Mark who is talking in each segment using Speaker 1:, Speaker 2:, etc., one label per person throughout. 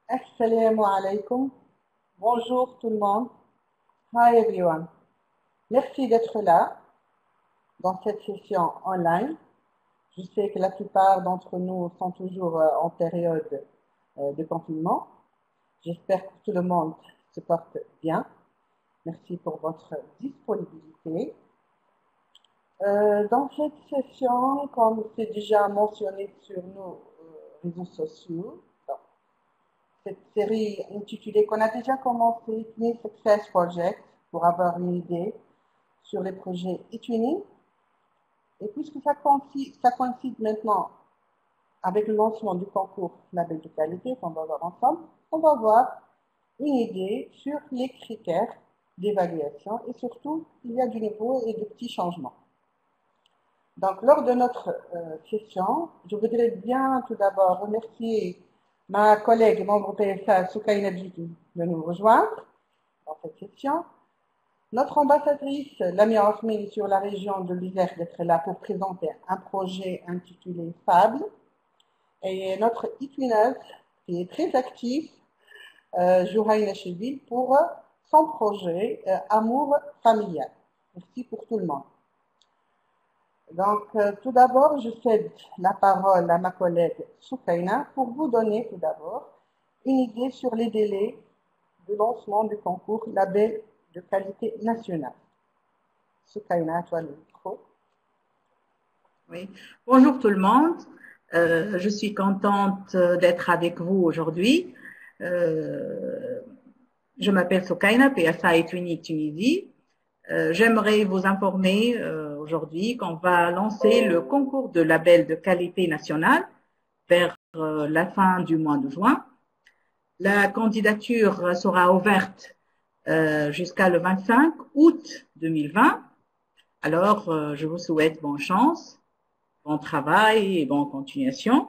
Speaker 1: Assalamu alaikum. Bonjour tout le monde. Hi everyone. Merci d'être là dans cette session online. Je sais que la plupart d'entre nous sont toujours en période de confinement. J'espère que tout le monde se porte bien. Merci pour votre disponibilité. Dans cette session, comme c'est déjà mentionné sur nos réseaux sociaux, cette série intitulée qu'on a déjà commencé, Twin Success Project, pour avoir une idée sur les projets eTwinning. Et puisque ça coïncide maintenant avec le lancement du concours label de qualité qu'on va voir ensemble, on va voir une idée sur les critères d'évaluation et surtout, il y a du nouveau et de petits changements. Donc, lors de notre session, je voudrais bien tout d'abord remercier ma collègue et membre PSA, Soukaina Bidi, de nous rejoindre dans cette session. Notre ambassadrice, Lamia Osmini, sur la région de l'Isère, d'être là pour présenter un projet intitulé Fable. Et notre e-twinneuse, qui est très active, Jouhaïna Cheville, pour son projet Amour familial. Merci pour tout le monde. Donc, tout d'abord, je cède la parole à ma collègue Soukaina pour vous donner tout d'abord une idée sur les délais de lancement du concours label de qualité nationale. Soukaina, à toi le micro.
Speaker 2: Oui. Bonjour tout le monde. Je suis contente d'être avec vous aujourd'hui. Je m'appelle Soukaina, PSA eTwinning Tunisie. J'aimerais vous informer aujourd'hui qu'on va lancer le concours de label de qualité nationale vers la fin du mois de juin. La candidature sera ouverte jusqu'à le 25 août 2020. Alors, je vous souhaite bonne chance, bon travail et bonne continuation.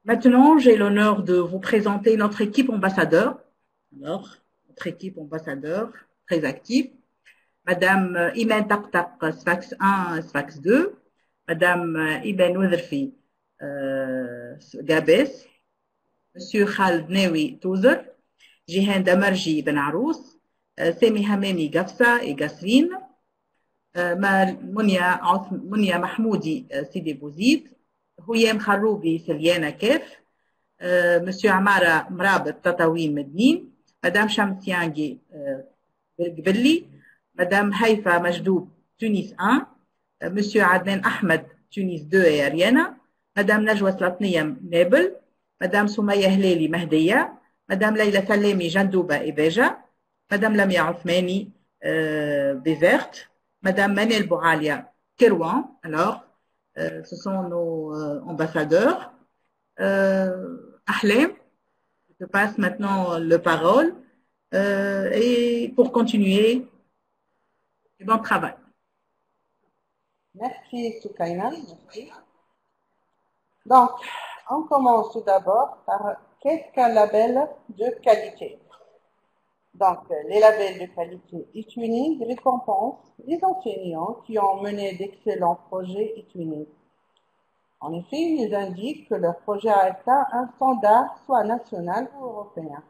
Speaker 2: Maintenant, j'ai l'honneur de vous présenter notre équipe ambassadeur. Alors, notre équipe ambassadeur très active. Madame Imen Taktak, Sfax 1, Sfax 2. Madame Ibn Ouderfi, Gabes. Monsieur Khaled Newi Touzer. Jihan Damarji Ben Arous. Semi Hamemi Gafsa et Gasrine. Mounia Mahmoudi Sidi Bouzid. Houyem Kharoubi Seliana Kef. Monsieur Amara Mrab Tatawin Mednin. Madame Shamsiangi Gbelli. Madame Haïfa Majdoub, Tunis 1. Monsieur Adnan Ahmed, Tunis 2 et Ariana. Madame Najwa Slatniyam Nebel. Madame Soumaya Hleli Mahdiya. Madame Laila Salemi Jandouba et Beja. Madame Lamia Othmani Bézert. Madame Manel Boualia Kerouan. Alors, ce sont nos ambassadeurs. Ahlem, je te passe maintenant le parole. Et pour continuer, bon travail.
Speaker 1: Merci Soukaina. Merci. Donc, on commence tout d'abord par qu'est-ce qu'un label de qualité. Donc, les labels de qualité eTwinning récompensent les enseignants qui ont mené d'excellents projets eTwinning. En effet, ils indiquent que leur projet a atteint un standard soit national ou européen.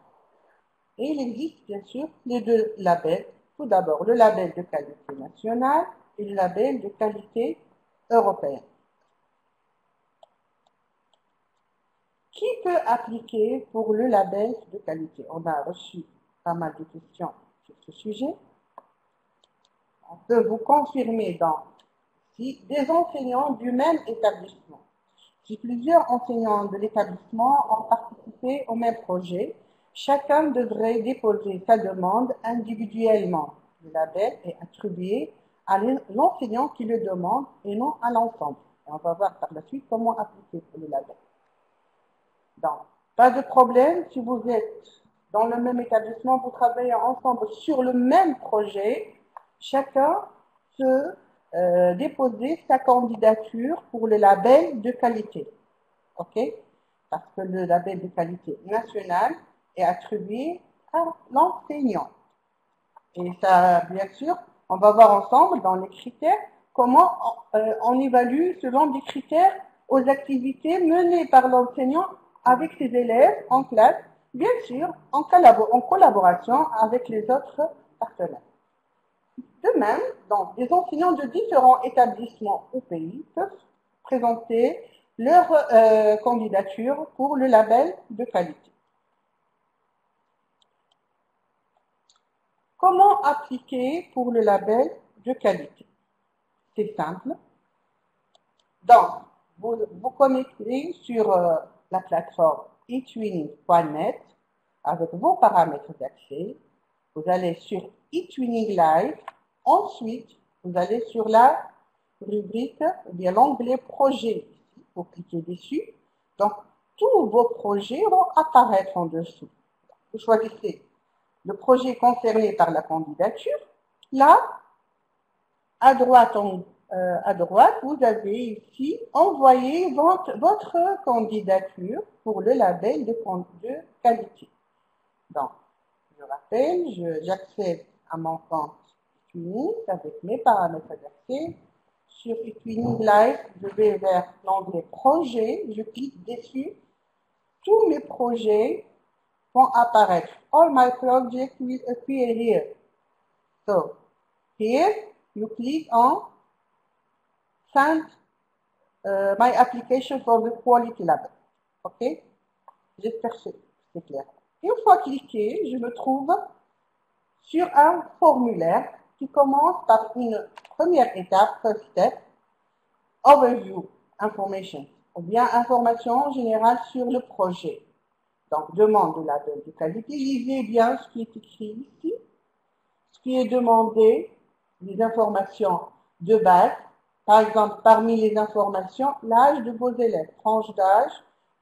Speaker 1: Et il existe bien sûr les deux labels. Tout d'abord, le label de qualité nationale et le label de qualité européenne. Qui peut appliquer pour le label de qualité? On a reçu pas mal de questions sur ce sujet. On peut vous confirmer si des enseignants du même établissement. Si plusieurs enseignants de l'établissement ont participé au même projet, chacun devrait déposer sa demande individuellement. Le label est attribué à l'enseignant qui le demande et non à l'ensemble. Et on va voir par la suite comment appliquer le label. Donc, pas de problème si vous êtes dans le même établissement, vous travaillez ensemble sur le même projet, chacun peut déposer sa candidature pour le label de qualité. OK? Parce que le label de qualité national est attribué à l'enseignant. Et ça, bien sûr, on va voir ensemble dans les critères comment on évalue selon des critères aux activités menées par l'enseignant avec ses élèves en classe, bien sûr, en collaboration avec les autres partenaires. De même, donc, des enseignants de différents établissements ou pays peuvent présenter leur candidature pour le label de qualité. Comment appliquer pour le label de qualité? C'est simple. Donc, vous connectez sur la plateforme eTwinning.net avec vos paramètres d'accès. Vous allez sur eTwinning Live. Ensuite, vous allez sur la rubrique ou bien l'onglet projet. Vous cliquez dessus. Donc, tous vos projets vont apparaître en dessous. Vous choisissez le projet concerné par la candidature. Là, à droite, vous avez ici envoyé votre candidature pour le label de qualité. Donc, je rappelle, j'accède à mon compte eTwinning avec mes paramètres d'accès. Sur eTwinning Live, je vais vers l'onglet projet, je clique dessus. Tous mes projets vont apparaître. All my projects will appear here. So, here, you click on Send my application for the quality label. OK? J'espère que c'est clair. Une fois cliqué, je me trouve sur un formulaire qui commence par une première étape, first step, overview, information, ou bien information générale sur le projet. Donc, demande de label de qualité. Lisez bien ce qui est écrit ici. Ce qui est demandé, les informations de base. Par exemple, parmi les informations, l'âge de vos élèves, tranche d'âge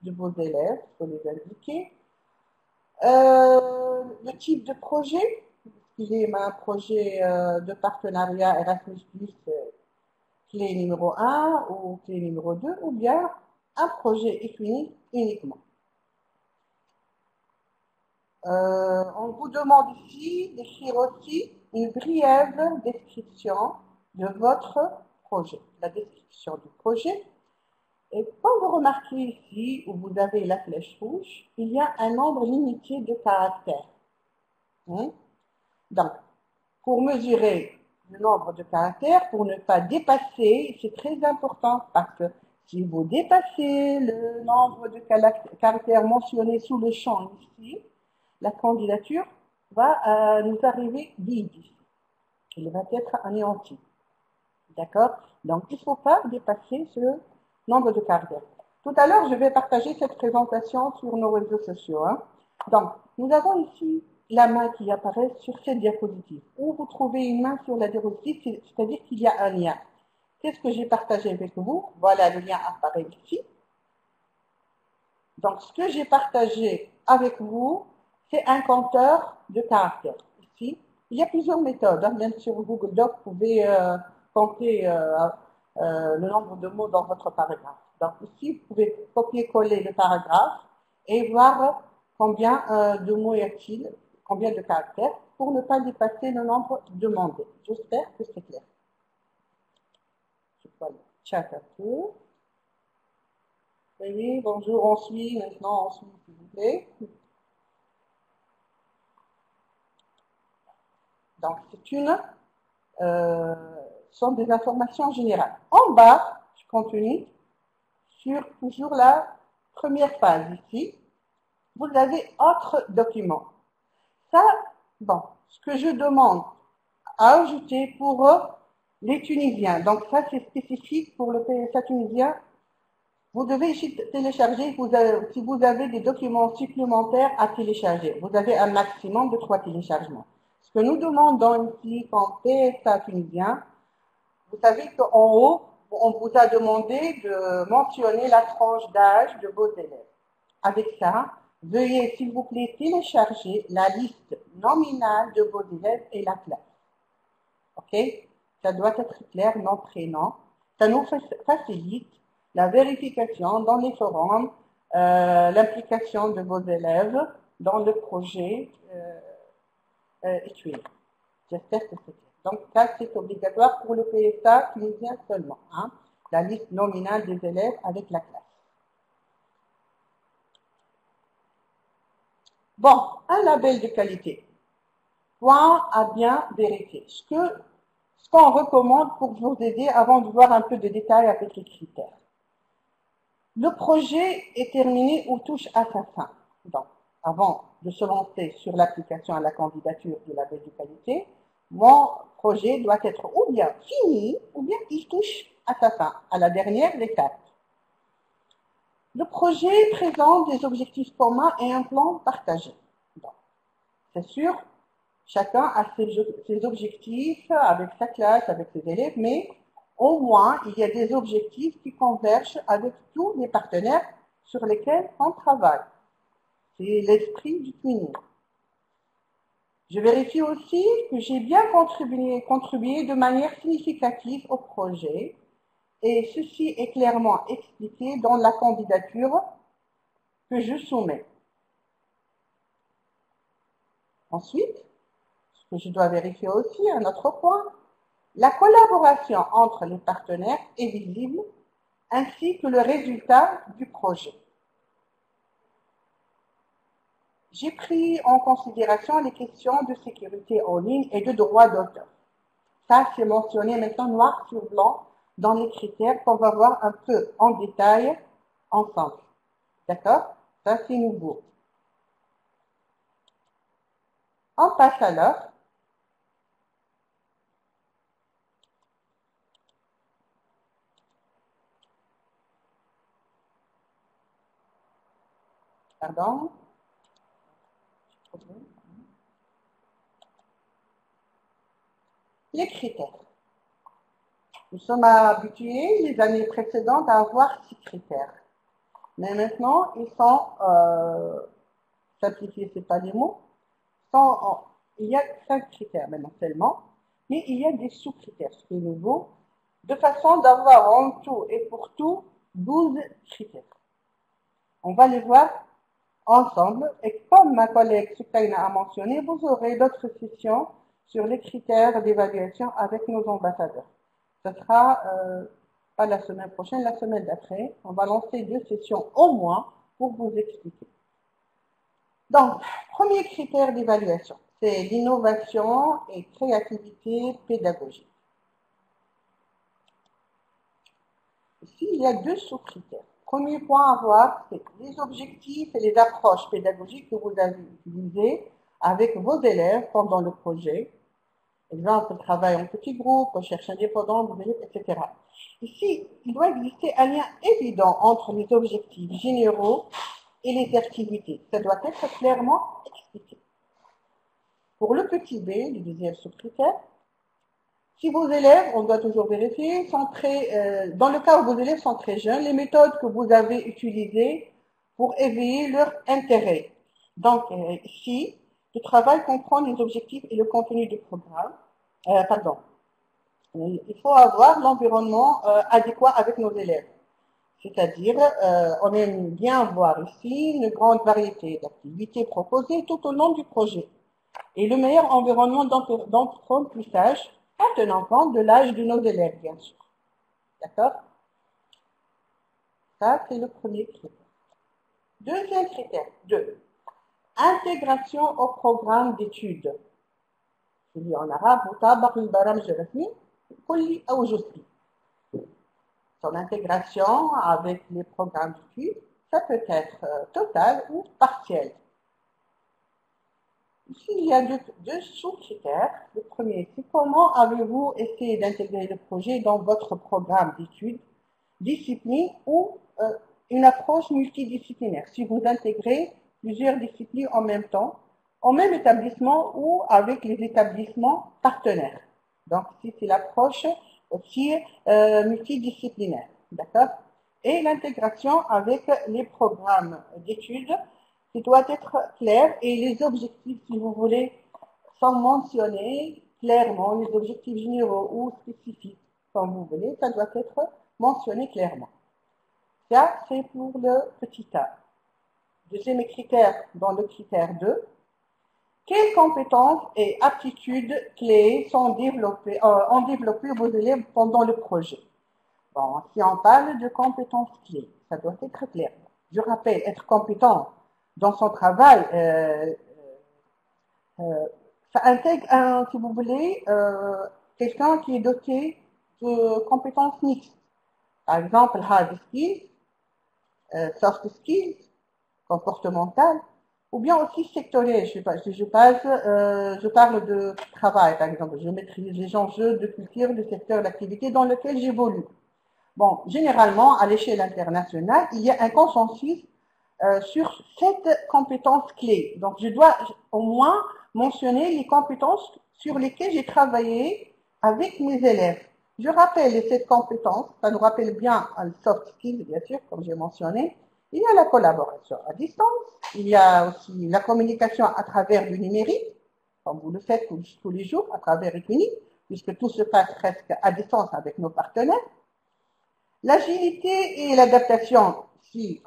Speaker 1: de vos élèves, il faut les indiquer. Le type de projet, il est un projet de partenariat Erasmus+, clé numéro 1 ou clé numéro 2, ou bien un projet eTwinning uniquement. On vous demande ici d'écrire aussi une brève description de votre projet, la description du projet. Et quand vous remarquez ici, où vous avez la flèche rouge, il y a un nombre limité de caractères. Donc, pour mesurer le nombre de caractères, pour ne pas dépasser, c'est très important parce que si vous dépassez le nombre de caractères mentionnés sous le champ ici, la candidature va nous arriver vide. Elle va être anéantie. D'accord? Donc, il ne faut pas dépasser ce nombre de caractères. Tout à l'heure, je vais partager cette présentation sur nos réseaux sociaux. Donc, nous avons ici la main qui apparaît sur cette diapositive. Où vous trouvez une main sur la diapositive, c'est-à-dire qu'il y a un lien. Qu'est-ce que j'ai partagé avec vous? Voilà, le lien apparaît ici. Donc, ce que j'ai partagé avec vous, c'est un compteur de caractères. Ici, il y a plusieurs méthodes. Même sur Google Doc, vous pouvez compter le nombre de mots dans votre paragraphe. Donc ici, vous pouvez copier-coller le paragraphe et voir combien de mots y a-t-il, combien de caractères, pour ne pas dépasser le nombre demandé. J'espère que c'est clair. Je vois le chat un peu. Oui, bonjour, on suit, maintenant on suit, s'il vous plaît. Donc, sont des informations générales. En bas, je continue sur toujours la première page ici. Vous avez autres documents. Ça, bon, ce que je demande à ajouter pour les Tunisiens. Donc, ça, c'est spécifique pour le PSA tunisien. Vous devez ici télécharger, si vous avez des documents supplémentaires à télécharger. Vous avez un maximum de 3 téléchargements. Ce que nous demandons ici en PSA tunisien, vous savez qu'en haut, on vous a demandé de mentionner la tranche d'âge de vos élèves. Avec ça, veuillez s'il vous plaît télécharger la liste nominale de vos élèves et la classe. Ok? Ça doit être clair, nom, prénom. Ça nous facilite la vérification dans les forums, l'implication de vos élèves dans le projet eTwinning. J'espère que c'est clair. Donc, ça, c'est obligatoire pour le PSA tunisien seulement. la liste nominale des élèves avec la classe. Bon, un label de qualité. Point à bien vérifier. Ce qu'on recommande pour vous aider avant de voir un peu de détails avec les critères. Le projet est terminé ou touche à sa fin. Donc, avant de se lancer sur l'application à la candidature du label de qualité, mon projet doit être ou bien fini, ou bien il touche à sa fin, à la dernière étape. Le projet présente des objectifs communs et un plan partagé. C'est sûr, chacun a ses objectifs avec sa classe, avec ses élèves, mais au moins, il y a des objectifs qui convergent avec tous les partenaires sur lesquels on travaille. C'est l'esprit du twinning. Je vérifie aussi que j'ai bien contribué de manière significative au projet et ceci est clairement expliqué dans la candidature que je soumets. Ensuite, ce que je dois vérifier aussi, un autre point, la collaboration entre les partenaires est visible ainsi que le résultat du projet. J'ai pris en considération les questions de sécurité en ligne et de droit d'auteur. Ça, c'est mentionné maintenant noir sur blanc dans les critères qu'on va voir un peu en détail ensemble. D'accord? Ça, c'est nouveau. On passe alors pardon. Les critères. Nous sommes habitués les années précédentes à avoir 6 critères. Mais maintenant, ils sont simplifiés, c'est pas les mots. Il y a 5 critères maintenant seulement, mais il y a des sous-critères, ce qui est nouveau, de façon d'avoir en tout et pour tout 12 critères. On va les voir ensemble et comme ma collègue Soukaina a mentionné, vous aurez d'autres sessions sur les critères d'évaluation avec nos ambassadeurs. Ce sera pas la semaine prochaine, la semaine d'après. On va lancer 2 sessions au moins pour vous expliquer. Donc, premier critère d'évaluation, c'est l'innovation et créativité pédagogique. Ici, il y a 2 sous-critères. Premier point à voir, c'est les objectifs et les approches pédagogiques que vous avez utilisées avec vos élèves pendant le projet. Exemple, travail en petit groupe, recherche indépendante, etc. Ici, il doit exister un lien évident entre les objectifs généraux et les activités. Ça doit être clairement expliqué. Pour le petit b, le deuxième sous-critère, si vos élèves, on doit toujours vérifier, sont dans le cas où vos élèves sont très jeunes, les méthodes que vous avez utilisées pour éveiller leur intérêt. Donc, ici, le travail comprend les objectifs et le contenu du programme. Il faut avoir l'environnement adéquat avec nos élèves. C'est-à-dire, on aime bien voir ici une grande variété d'activités proposées tout au long du projet. Et le meilleur environnement d'apprentissage en tenant compte de l'âge de nos élèves, bien sûr. D'accord? Ça, c'est le premier critère. Deuxième critère, 2. Intégration au programme d'études. Je dis en arabe, son intégration avec les programmes d'études, ça peut être total ou partiel. Ici, il y a 2 sous-critères. Le premier, c'est comment avez-vous essayé d'intégrer le projet dans votre programme d'études, discipline ou une approche multidisciplinaire. Si vous intégrez plusieurs disciplines en même temps, au même établissement ou avec les établissements partenaires. Donc, ici, c'est l'approche aussi multidisciplinaire. D'accord? Et l'intégration avec les programmes d'études, qui doit être clair et les objectifs, si vous voulez, sont mentionnés clairement, les objectifs généraux ou spécifiques, comme vous voulez, ça doit être mentionné clairement. Ça, c'est pour le petit a. Deuxième critère, dans le critère 2, quelles compétences et aptitudes clés ont développé vos élèves pendant le projet? Bon, si on parle de compétences clés, ça doit être clair. Je rappelle, être compétent dans son travail, ça intègre, si vous voulez, quelqu'un qui est doté de compétences mixtes. Par exemple, hard skills, soft skills, comportementales, ou bien aussi sectorielles. Je parle de travail, par exemple. Je maîtrise les enjeux de culture, de secteur d'activité dans lequel j'évolue. Bon, généralement, à l'échelle internationale, il y a un consensus sur cette compétence clé. Donc, je dois au moins mentionner les compétences sur lesquelles j'ai travaillé avec mes élèves. Je rappelle les 7 compétences, ça nous rappelle bien le soft skills, bien sûr, comme j'ai mentionné. Il y a la collaboration à distance, il y a aussi la communication à travers le numérique, comme vous le faites tous les jours, à travers Equinix, puisque tout se passe presque à distance avec nos partenaires. L'agilité et l'adaptation, si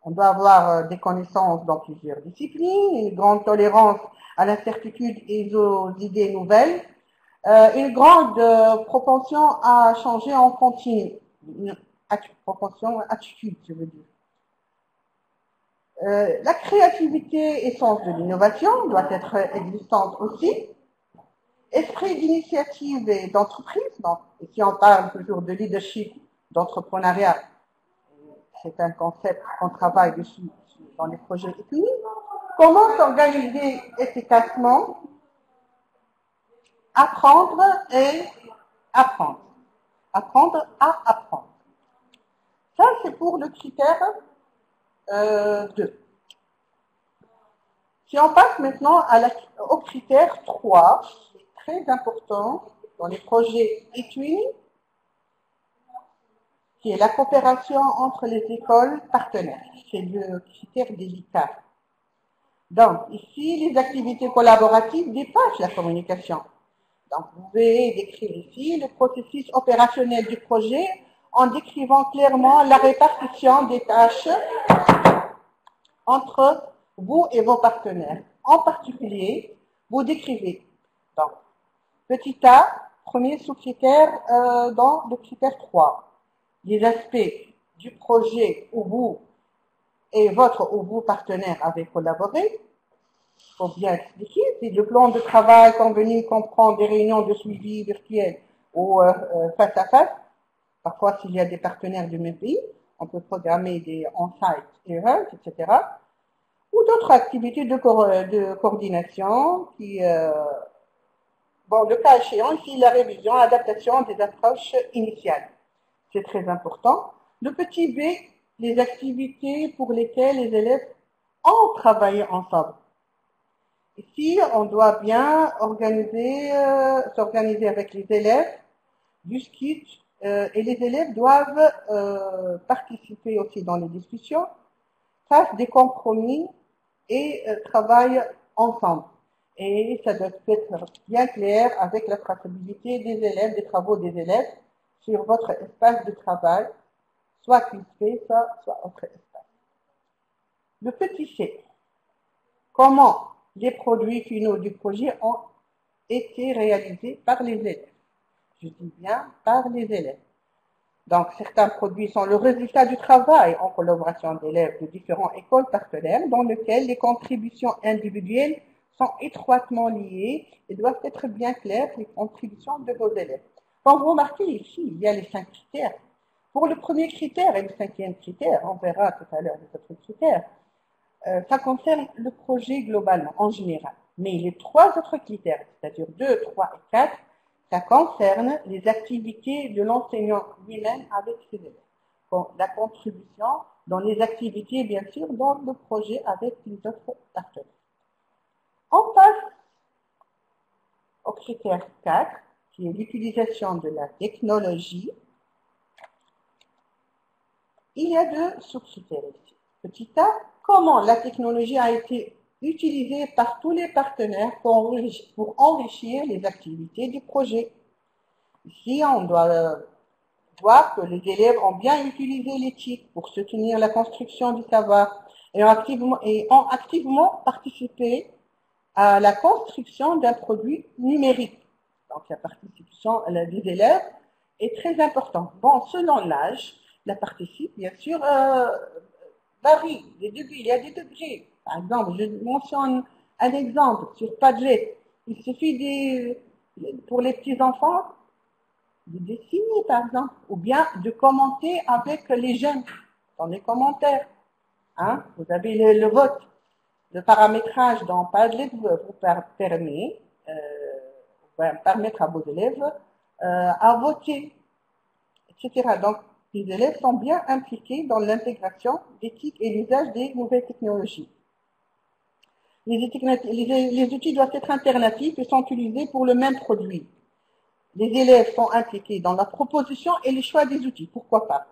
Speaker 1: on doit avoir des connaissances dans plusieurs disciplines, une grande tolérance à l'incertitude et aux idées nouvelles, une grande propension à changer en continu, une propension attitude, je veux dire. La créativité et sens de l'innovation doit être existante aussi. Esprit d'initiative et d'entreprise, donc ici on parle toujours de leadership, d'entrepreneuriat, c'est un concept qu'on travaille dessus dans les projets Equinix. Comment s'organiser efficacement, apprendre et apprendre. Apprendre à apprendre. Ça, c'est pour le critère 2. Si on passe maintenant au critère 3, très important dans les projets Equinix, qui est la coopération entre les écoles partenaires. C'est le critère délicat. Donc, ici, les activités collaboratives dépassent la communication. Donc, vous pouvez décrire ici le processus opérationnel du projet en décrivant clairement la répartition des tâches entre vous et vos partenaires. En particulier, vous décrivez, donc, petit a, premier sous-critère dans le critère 3. Les aspects du projet où vous et vos partenaires avez collaboré. Il faut bien expliquer si le plan de travail convenu comprend des réunions de suivi virtuelles ou face à face. Parfois, s'il y a des partenaires du même pays, on peut programmer des on-site events, etc. Ou d'autres activités de coordination qui, bon, le cas échéant, ici, la révision, l'adaptation des approches initiales. C'est très important. Le petit b, les activités pour lesquelles les élèves ont travaillé ensemble. Ici, on doit bien s'organiser avec les élèves du sketch et les élèves doivent participer aussi dans les discussions, fassent des compromis et travaillent ensemble. Et ça doit être bien clair avec la traçabilité des élèves, des travaux des élèves sur votre espace de travail, soit ClickSpace, soit autre espace. Le petit c. Comment les produits finaux du projet ont été réalisés par les élèves. Je dis bien par les élèves. Donc, certains produits sont le résultat du travail en collaboration d'élèves de différentes écoles partenaires dans lesquelles les contributions individuelles sont étroitement liées et doivent être bien claires, les contributions de vos élèves. Quand vous remarquez ici, il y a les 5 critères. Pour le premier critère et le 5e critère, on verra tout à l'heure les autres critères, ça concerne le projet globalement, en général. Mais les 3 autres critères, c'est-à-dire 2, 3 et 4, ça concerne les activités de l'enseignant lui-même avec ses élèves. Bon, la contribution dans les activités, bien sûr, dans le projet avec les autres partenaires. On passe au critère 4, qui est l'utilisation de la technologie. Il y a 2 sous-critères ici. Petit a, comment la technologie a été utilisée par tous les partenaires pour enrichir les activités du projet. Ici, on doit voir que les élèves ont bien utilisé les TIC pour soutenir la construction du savoir et ont activement participé à la construction d'un produit numérique. Donc, la participation des élèves est très important. Bon, selon l'âge, la participe, bien sûr, varie. Il y a des degrés. Par exemple, je mentionne un exemple sur Padlet. Il suffit pour les petits-enfants de dessiner, par exemple, ou bien de commenter avec les jeunes dans les commentaires. Hein? Vous avez le vote, le paramétrage dans Padlet vous permettre à vos élèves à voter, etc. Donc, les élèves sont bien impliqués dans l'intégration d'éthique et l'usage des nouvelles technologies. Les outils doivent être alternatifs et sont utilisés pour le même produit. Les élèves sont impliqués dans la proposition et le choix des outils. Pourquoi pas?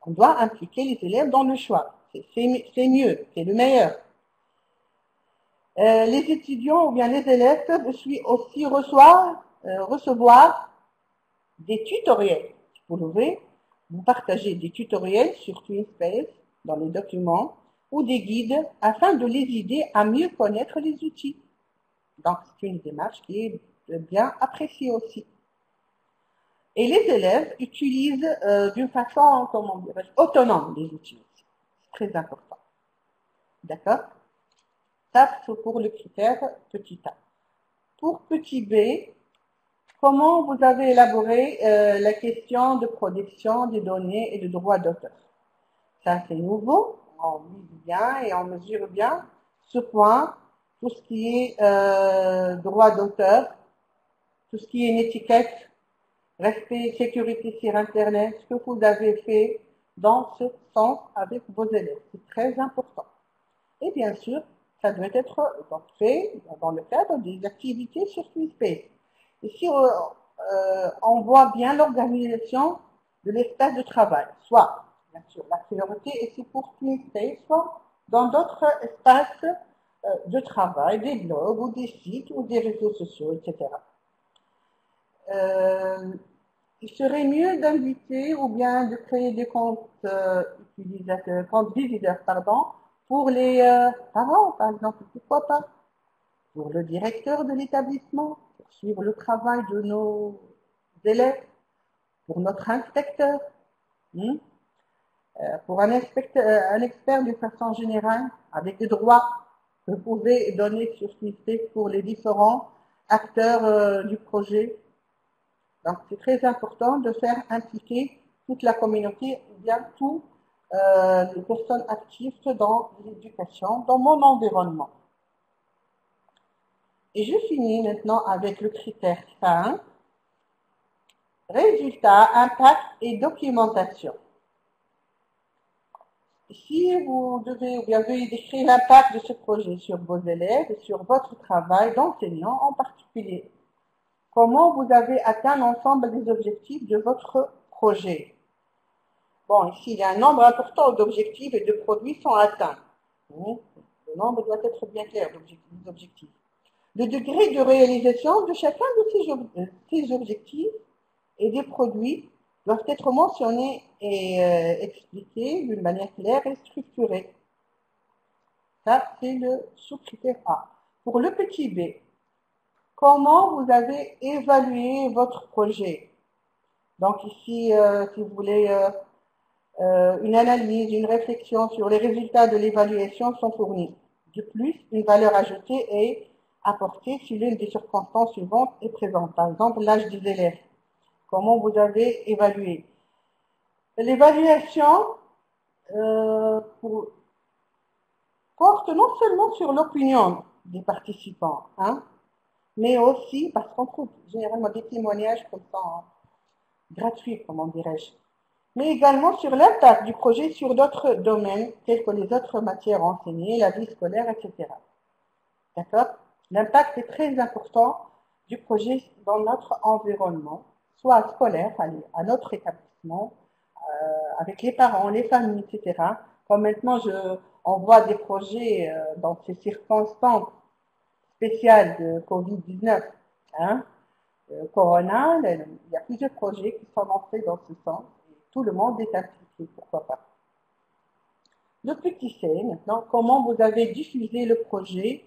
Speaker 1: On doit impliquer les élèves dans le choix. C'est mieux, c'est le meilleur. Les étudiants ou bien les élèves peuvent aussi recevoir des tutoriels. Vous pouvez vous partager des tutoriels sur TwinSpace dans les documents ou des guides afin de les aider à mieux connaître les outils. Donc, c'est une démarche qui est bien appréciée aussi. Et les élèves utilisent d'une façon, comment dirais-je, autonome les outils. C'est très important. D'accord? Ça, c'est pour le critère petit a. Pour petit b, comment vous avez élaboré la question de protection des données et de droits d'auteur? Ça, c'est nouveau. On vise bien et on mesure bien ce point, tout ce qui est droit d'auteur, tout ce qui est une étiquette, respect, sécurité sur Internet, ce que vous avez fait dans ce sens avec vos élèves. C'est très important. Et bien sûr, ça doit être fait dans le cadre des activités sur TwinSpace. Ici, on voit bien l'organisation de l'espace de travail, soit, bien sûr, la priorité est ici pour TwinSpace, soit dans d'autres espaces de travail, des blogs ou des sites ou des réseaux sociaux, etc. Il serait mieux d'inviter ou bien de créer des comptes utilisateurs, comptes visiteurs, pardon, pour les parents, par exemple, pourquoi pas, pour le directeur de l'établissement, pour suivre le travail de nos élèves, pour notre inspecteur, pour un expert de façon générale, avec des droits que vous pouvez donner sur TwinSpace pour les différents acteurs du projet. Donc, c'est très important de faire impliquer toute la communauté, ou bien toutes les personnes actives dans l'éducation, dans mon environnement. Et je finis maintenant avec le critère 5, résultats, impact et documentation. Ici, vous devez ou bien veuillez décrire l'impact de ce projet sur vos élèves et sur votre travail d'enseignant en particulier. Comment vous avez atteint l'ensemble des objectifs de votre projet? Bon, ici, il y a un nombre important d'objectifs et de produits sont atteints. Le nombre doit être bien clair des objectifs. Le degré de réalisation de chacun de ces objectifs et des produits doivent être mentionnés et expliqués d'une manière claire et structurée. Ça, c'est le sous-critère A. Pour le petit b, comment vous avez évalué votre projet? Donc ici, si vous voulez, une analyse, une réflexion sur les résultats de l'évaluation sont fournis. De plus, une valeur ajoutée est apportée si l'une des circonstances suivantes est présente. Par exemple, l'âge des élèves. Comment vous avez évalué? L'évaluation porte non seulement sur l'opinion des participants, mais aussi, parce qu'on trouve généralement des témoignages comme ça, gratuits, comment dirais-je, mais également sur l'impact du projet sur d'autres domaines, tels que les autres matières enseignées, la vie scolaire, etc. D'accord? L'impact est très important du projet dans notre environnement, soit scolaire, à notre établissement, avec les parents, les familles, etc. Comme maintenant, on voit des projets dans ces circonstances spéciales de Covid-19, Corona, il y a plusieurs projets qui sont lancés dans ce sens. Tout le monde est impliqué, pourquoi pas. Le petit c, maintenant, comment vous avez diffusé le projet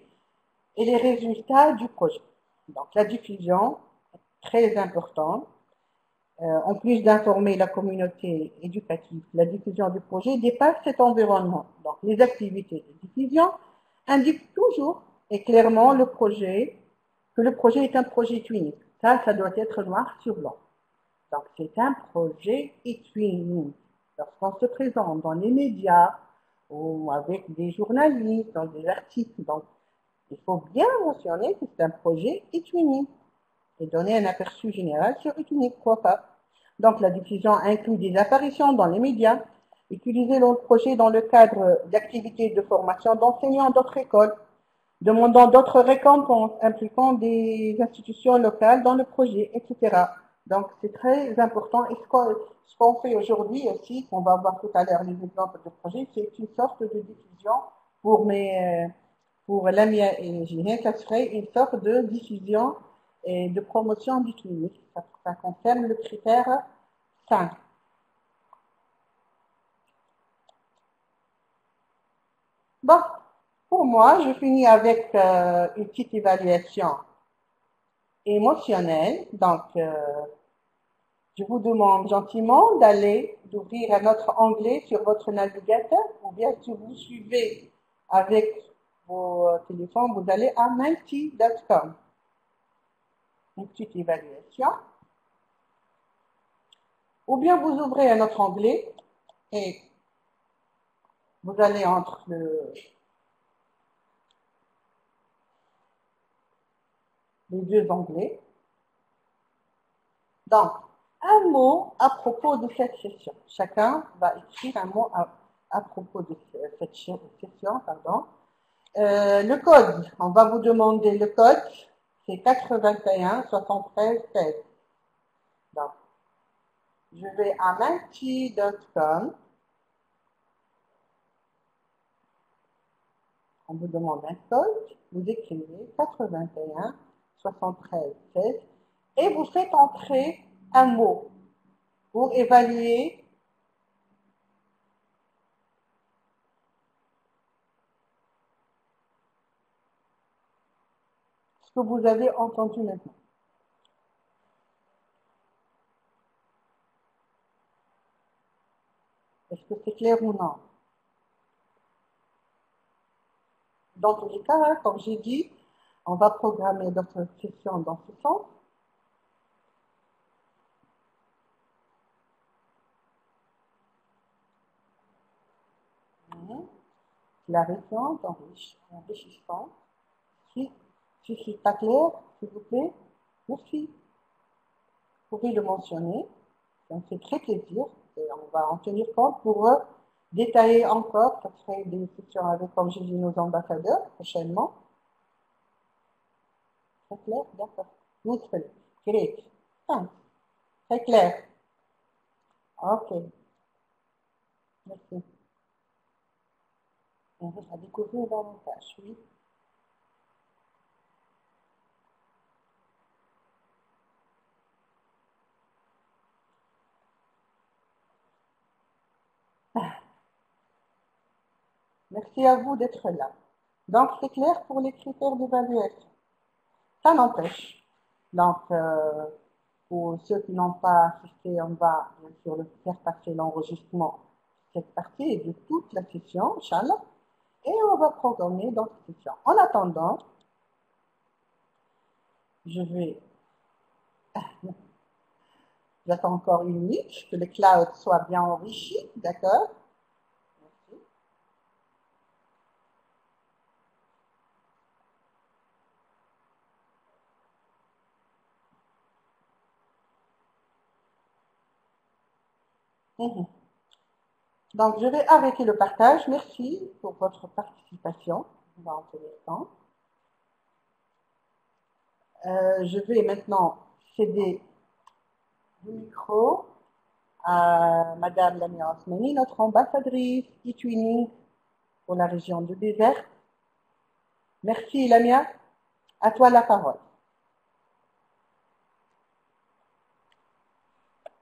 Speaker 1: et les résultats du projet. Donc, la diffusion est très importante. en plus d'informer la communauté éducative, la diffusion du projet dépasse cet environnement. Donc, les activités de diffusion indiquent toujours et clairement que le projet est un projet twinning. Ça doit être noir sur blanc. Donc, c'est un projet twinning. Lorsqu'on se présente dans les médias ou avec des journalistes, dans des articles, donc, il faut bien mentionner que c'est un projet twinning et donner un aperçu général sur Equinix, pourquoi pas. Donc, la diffusion inclut des apparitions dans les médias, utiliser le projet dans le cadre d'activités de formation d'enseignants d'autres écoles, demandant d'autres récompenses, impliquant des institutions locales dans le projet, etc. Donc, c'est très important. Et ce qu'on fait aujourd'hui aussi, qu'on va voir tout à l'heure les exemples de projet, c'est une sorte de diffusion pour Lamia et Julien, ça serait une sorte de diffusion et de promotion du clinique. Ça concerne le critère 5. Bon, pour moi, je finis avec une petite évaluation émotionnelle. Donc, je vous demande gentiment d'ouvrir un autre onglet sur votre navigateur, ou bien si vous suivez avec vos téléphones, vous allez à menti.com. Une petite évaluation. Ou bien vous ouvrez un autre onglet et vous allez entre les deux onglets. Donc, un mot à propos de cette session. Chacun va écrire un mot à propos de cette session. Pardon. Le code, on va vous demander le code, c'est 81 73 16. Donc, je vais à menti.com. On vous demande un code, vous écrivez 81 73 16 et vous faites entrer un mot pour évaluer ce que vous avez entendu maintenant. Est-ce que c'est clair ou non? Dans tous les cas, hein, comme j'ai dit, on va programmer d'autres sessions dans ce sens. Clarifiant, enrichissant. Si c'est pas clair, s'il vous plaît, merci. Vous pouvez le mentionner. Ça me fait très plaisir et on va en tenir compte pour détailler encore. Ça serait des sessions avec, comme j'ai dit, nos ambassadeurs prochainement. Très clair, d'accord. Useful, great, thanks. Très clair. Ok, merci. On va découvrir davantage, oui. Merci à vous d'être là. Donc, c'est clair pour les critères d'évaluation. Ça n'empêche. Donc, pour ceux qui n'ont pas assisté, on va bien sûr le faire passer l'enregistrement de cette partie et de toute la session, Inch'Allah, et on va programmer d'autres sessions. En attendant, j'attends encore une minute, que le cloud soit bien enrichi, d'accord? Merci. Donc, je vais arrêter le partage. Merci pour votre participation. On va en tenir compte. Je vais maintenant céder le micro à Madame Lamia Osmani, notre ambassadrice e-twinning pour la région de Désert. Merci Lamia. À toi la parole.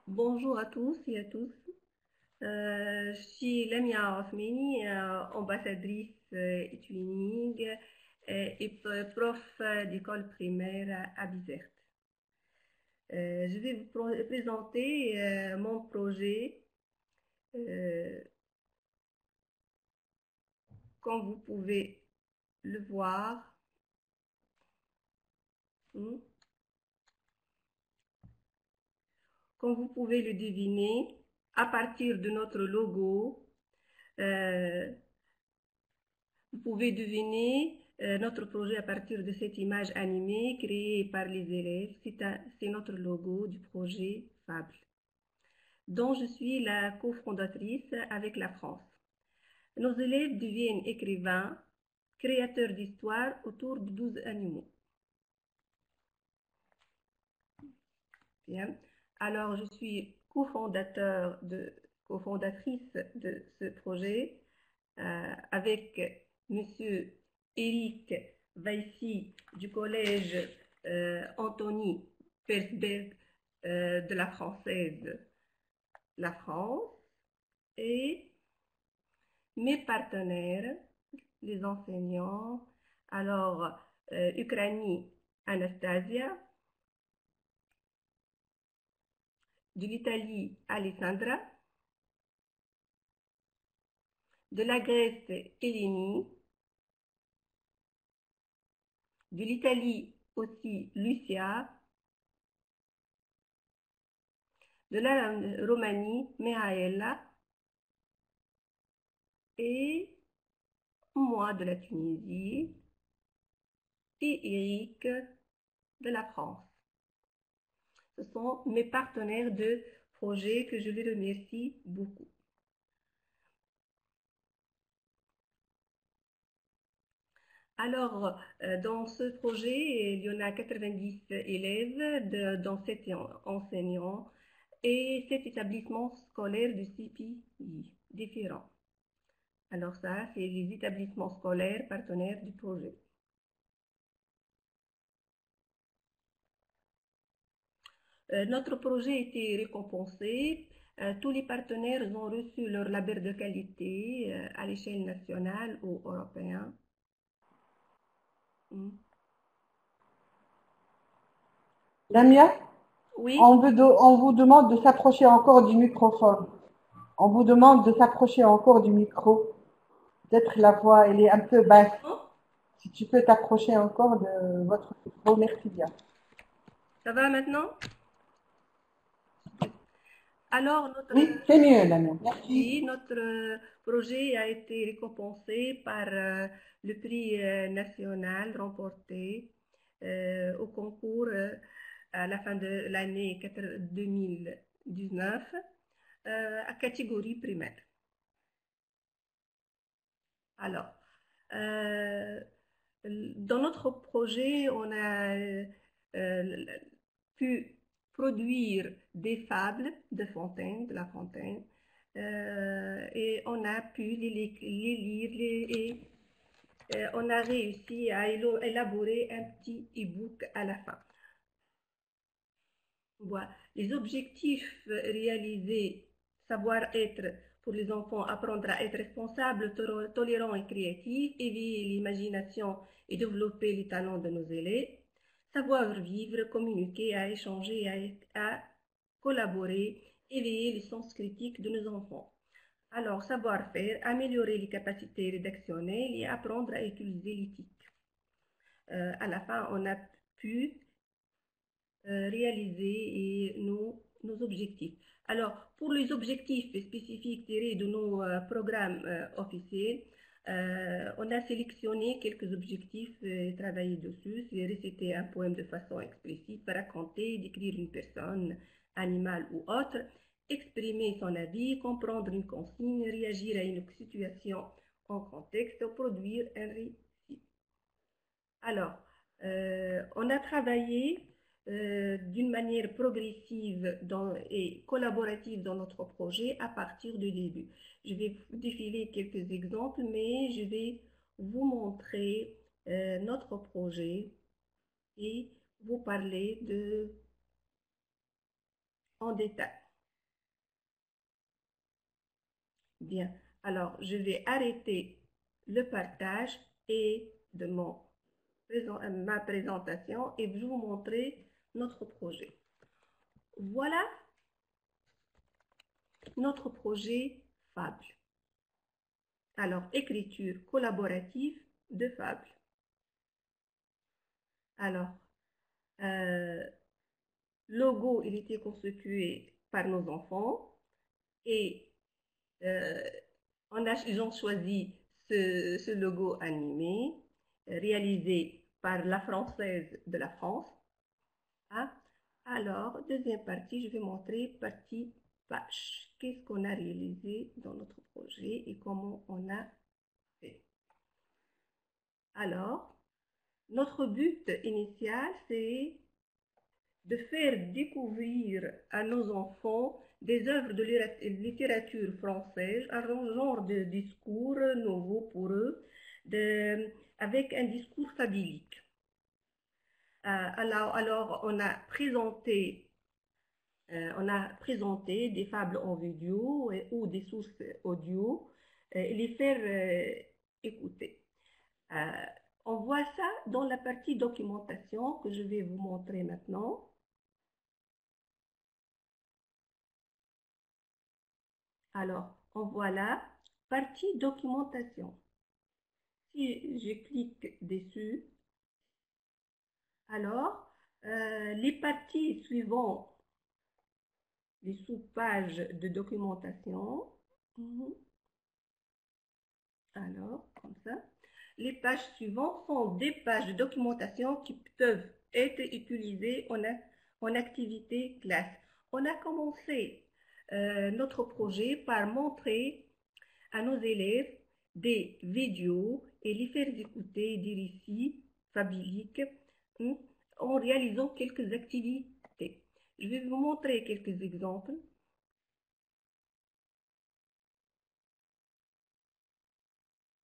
Speaker 3: Bonjour à tous et à tous. Je suis Lamia Osmani, ambassadrice e-twinning et prof d'école primaire à Bizerte. Je vais vous présenter mon projet. Comme vous pouvez le voir, comme vous pouvez le deviner, à partir de notre logo, vous pouvez deviner notre projet à partir de cette image animée créée par les élèves. C'est notre logo du projet Fable, dont je suis la cofondatrice avec la France. Nos élèves deviennent écrivains, créateurs d'histoires autour de 12 animaux. Bien. Alors, je suis cofondatrice de ce projet avec Monsieur Eric Vaissy du collège Anthony Persberg de la Française La France et mes partenaires, les enseignants, alors Ukraini Anastasia, de l'Italie Alessandra, de la Grèce Eleni, de l'Italie aussi Lucia, de la Roumanie Mihaela et moi de la Tunisie et Eric de la France. Ce sont mes partenaires de projet que je les remercie beaucoup. Alors, dans ce projet, il y en a 90 élèves, dont 7 enseignants et 7 établissements scolaires de 6 pays différents. Alors ça, c'est les établissements scolaires partenaires du projet. Notre projet a été récompensé. Tous les partenaires ont reçu leur label de qualité à l'échelle nationale ou européenne.
Speaker 1: Lamia,
Speaker 3: oui.
Speaker 1: On vous demande de s'approcher encore du microphone. On vous demande de s'approcher encore du micro. Peut-être la voix, elle est un peu basse. Si tu peux t'approcher encore de votre micro, merci bien.
Speaker 3: Ça va maintenant? Alors,
Speaker 1: oui, c'est mieux, Lamia. Merci.
Speaker 3: Oui, notre projet a été récompensé par le prix national remporté au concours à la fin de l'année 2019 à catégorie primaire. Alors, dans notre projet, on a pu produire des fables de La Fontaine, et on a pu les lire et on a réussi à élaborer un petit e-book à la fin. Voilà. Les objectifs réalisés, savoir-être pour les enfants, apprendre à être responsable, tolérant et créatif, éveiller l'imagination et développer les talents de nos élèves, savoir vivre, communiquer, à échanger, à collaborer, éveiller les sens critiques de nos enfants. Alors, savoir-faire, améliorer les capacités rédactionnelles et apprendre à utiliser l'éthique. À la fin, on a pu réaliser nos objectifs. Alors, pour les objectifs spécifiques tirés de nos programmes officiels, on a sélectionné quelques objectifs et travaillé dessus. C'est réciter un poème de façon explicite, raconter, décrire une personne, animal ou autre, exprimer son avis, comprendre une consigne, réagir à une situation en contexte, produire un récit. Alors, on a travaillé d'une manière progressive et collaborative dans notre projet à partir du début. Je vais vous défiler quelques exemples, mais je vais vous montrer notre projet et vous parler en détail. Bien, alors je vais arrêter le partage et de ma présentation et je vais vous montrer notre projet. voilà notre projet Fable. Alors, écriture collaborative de Fable. Alors, logo, il était constitué par nos enfants et ils ont choisi ce logo animé réalisé par la Française de la France. Ah, alors, deuxième partie, je vais montrer partie page. Qu'est-ce qu'on a réalisé dans notre projet et comment on a fait. Alors, notre but initial, c'est de faire découvrir à nos enfants des œuvres de littérature française, un genre de discours nouveau pour eux, avec un discours fablique. Alors, on a présenté des fables en vidéo ou des sources audio et les faire écouter. On voit ça dans la partie documentation que je vais vous montrer maintenant. Alors, on voit la partie documentation. Si je clique dessus, alors, les parties suivantes, les sous-pages de documentation, alors, comme ça, les pages suivantes sont des pages de documentation qui peuvent être utilisées en activité classe. On a commencé notre projet par montrer à nos élèves des vidéos et les faire écouter des récits fabliques en réalisant quelques activités. Je vais vous montrer quelques exemples.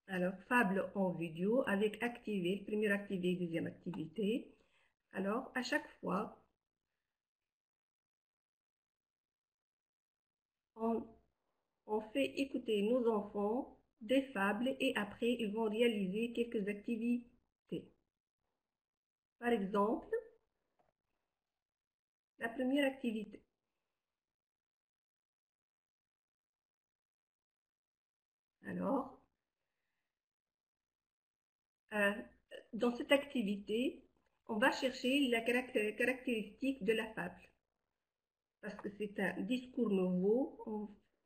Speaker 3: Alors, fable en vidéo avec activé, première activité, deuxième activité. Alors, à chaque fois, on fait écouter nos enfants des fables et après, ils vont réaliser quelques activités. Par exemple, la première activité. Alors, dans cette activité, on va chercher la caractéristique de la fable. Parce que c'est un discours nouveau,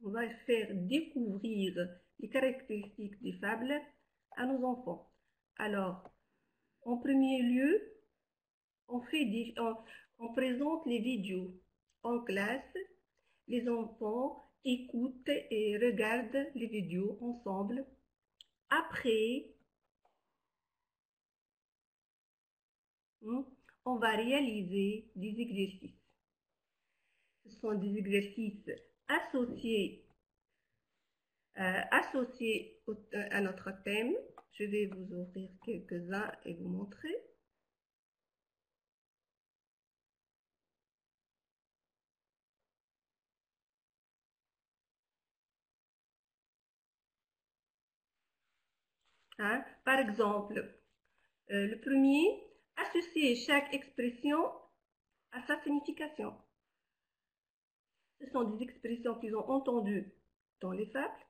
Speaker 3: on va faire découvrir les caractéristiques des fables à nos enfants. Alors, en premier lieu, on présente les vidéos en classe. Les enfants écoutent et regardent les vidéos ensemble. Après, on va réaliser des exercices. Ce sont des exercices associés à notre thème. Je vais vous ouvrir quelques-uns et vous montrer. Par exemple, le premier, associer chaque expression à sa signification. Ce sont des expressions qu'ils ont entendues dans les fables.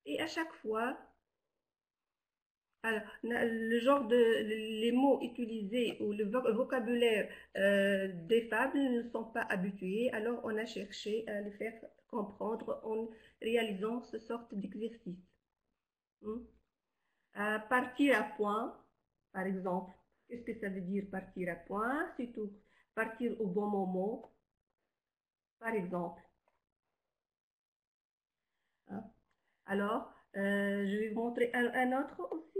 Speaker 3: Et à chaque fois, alors, les mots utilisés ou le vocabulaire des fables ne sont pas habitués, alors on a cherché à les faire comprendre en réalisant ce sorte d'exercice. Partir à point, par exemple. Qu'est-ce que ça veut dire partir à point? C'est tout. Partir au bon moment, par exemple. Alors, je vais vous montrer un autre aussi.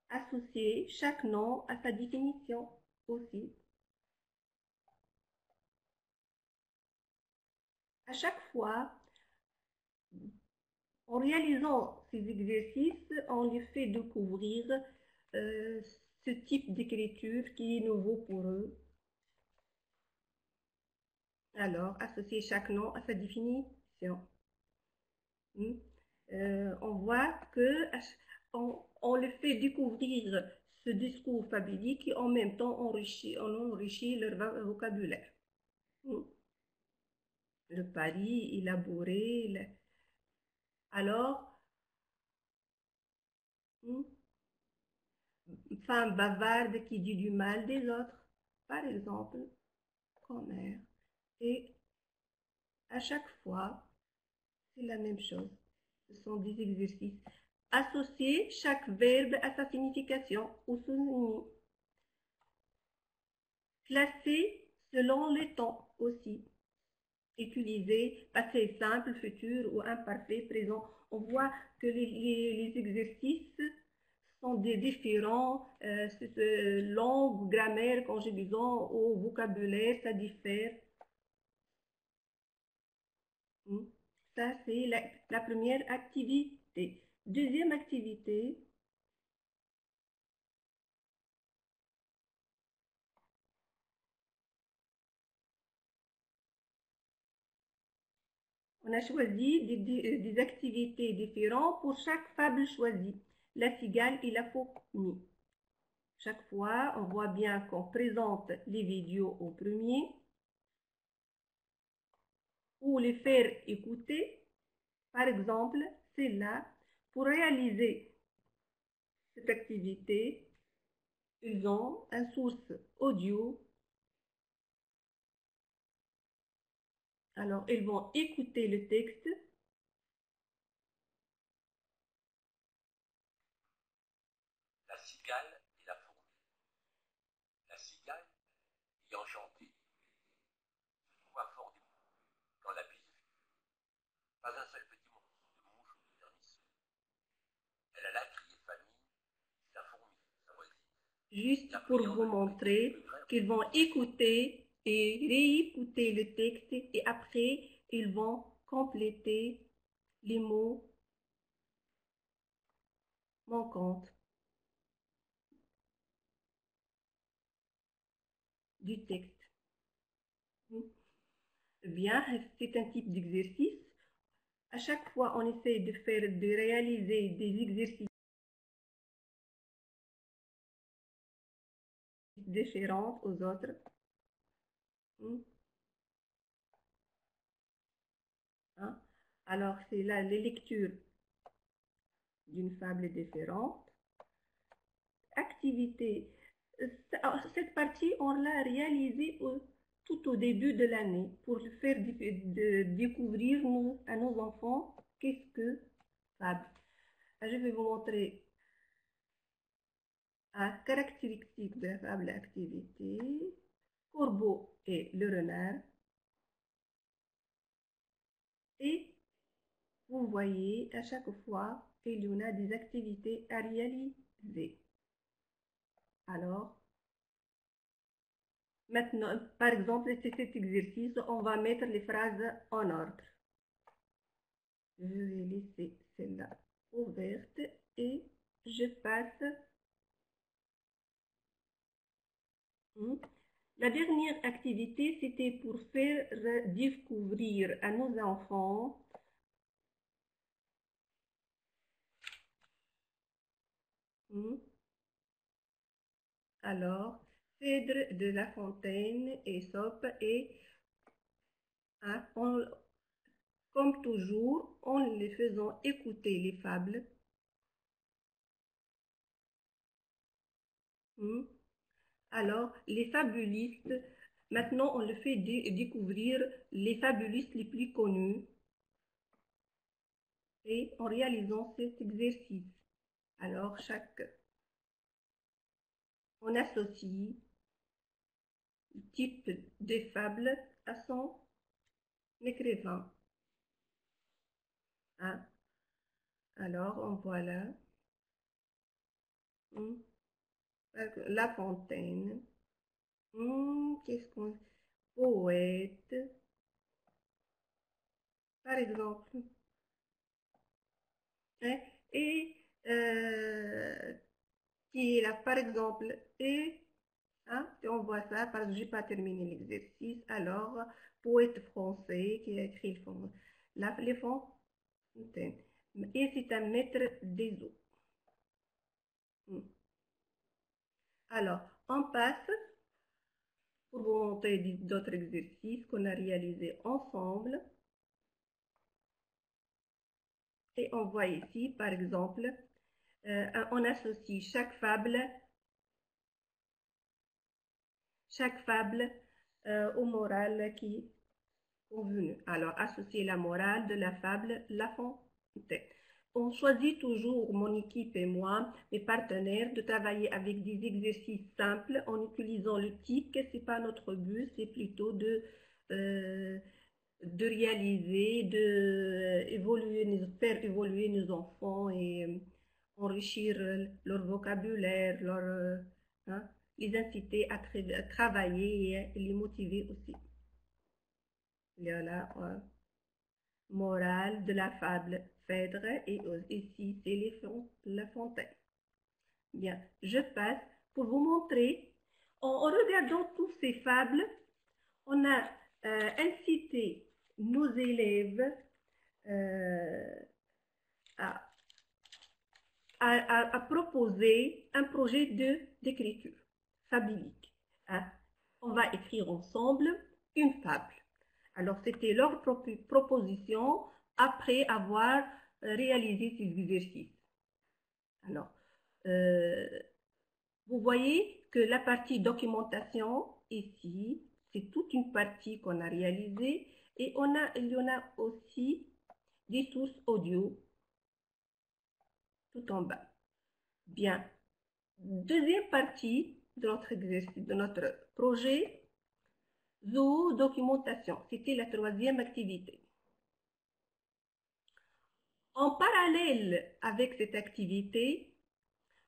Speaker 3: Associer chaque nom à sa définition aussi. À chaque fois, en réalisant ces exercices, on les fait découvrir ce type d'écriture qui est nouveau pour eux. Alors, associer chaque nom à sa définition. On voit que on les fait découvrir ce discours fablique et en même temps on enrichit leur vocabulaire. Hmm. Le pari, élaboré. Alors, hmm, femme bavarde qui dit du mal des autres, par exemple, commère. Et à chaque fois, c'est la même chose. Ce sont des exercices. Associer chaque verbe à sa signification ou synonyme. Classer selon le temps aussi. Utiliser passé simple, futur ou imparfait, présent. On voit que les exercices sont des différents, langue, grammaire, conjugaison ou vocabulaire, ça diffère. Ça, c'est la première activité. Deuxième activité, on a choisi des activités différentes pour chaque fable choisie. La cigale et la fourmi. Chaque fois, on voit bien qu'on présente les vidéos au premier ou les faire écouter. Par exemple, c'est là, pour réaliser cette activité, ils ont une source audio. Alors, ils vont écouter le texte.
Speaker 4: La cigale et la fourmi. La cigale, ayant chanté, se trouva fort dégoûtée quand la bise fut. Pas un seul petit morceau de mouche ou de vermisseau. Elle alla crier famille, la fourmi, sa voisine.
Speaker 3: Juste pour vous montrer qu'ils vont écouter et réécouter le texte et après, ils vont compléter les mots manquants du texte. Bien, c'est un type d'exercice. À chaque fois, on essaie de réaliser des exercices différents aux autres. Hein? Alors, c'est là les lectures d'une fable différente. Activité. Cette partie, on l'a réalisée tout au début de l'année pour faire découvrir à nos enfants qu'est-ce que fable. Je vais vous montrer un caractéristique de la fable activité. Corbeau et le renard. Et vous voyez, à chaque fois, il y en a des activités à réaliser. Alors, maintenant, par exemple, c'est cet exercice, on va mettre les phrases en ordre. Je vais laisser celle-là ouverte et je passe. La dernière activité, c'était pour faire découvrir à nos enfants alors, Phèdre de La Fontaine, Ésope et hein, comme toujours, en les faisant écouter les fables. Alors, les fabulistes, maintenant on le fait découvrir les fabulistes les plus connus et en réalisant cet exercice. Alors, on associe le type de fable à son écrivain. Hein? Alors, on voit là La Fontaine. Qu'est-ce qu'on... Poète. Par exemple. Hein? Et qui est là, par exemple, et hein, on voit ça parce que je n'ai pas terminé l'exercice. Alors, poète français qui a écrit les Fontaines. Et c'est un maître des eaux. Alors, on passe pour vous montrer d'autres exercices qu'on a réalisés ensemble. Et on voit ici, par exemple, on associe chaque fable au moral qui est convenu. Alors, associer la morale de la fable La Fontaine. On choisit toujours, mon équipe et moi, mes partenaires, de travailler avec des exercices simples en utilisant le TIC. Ce n'est pas notre but, c'est plutôt de réaliser, faire évoluer nos enfants et enrichir leur vocabulaire, les inciter à travailler et les motiver aussi. Il y a la morale de la fable Phèdre et ici c'est La Fontaine. Bien, je passe pour vous montrer. En regardant toutes ces fables, on a incité nos élèves à proposer un projet d'écriture fablique. Hein. On va écrire ensemble une fable. Alors, c'était leur proposition après avoir réalisé ces exercices. Alors, vous voyez que la partie documentation, ici, c'est toute une partie qu'on a réalisée et il y en a aussi des sources audio tout en bas. Bien. Deuxième partie de notre exercice, de notre projet, zoodocumentation. C'était la troisième activité. En parallèle avec cette activité,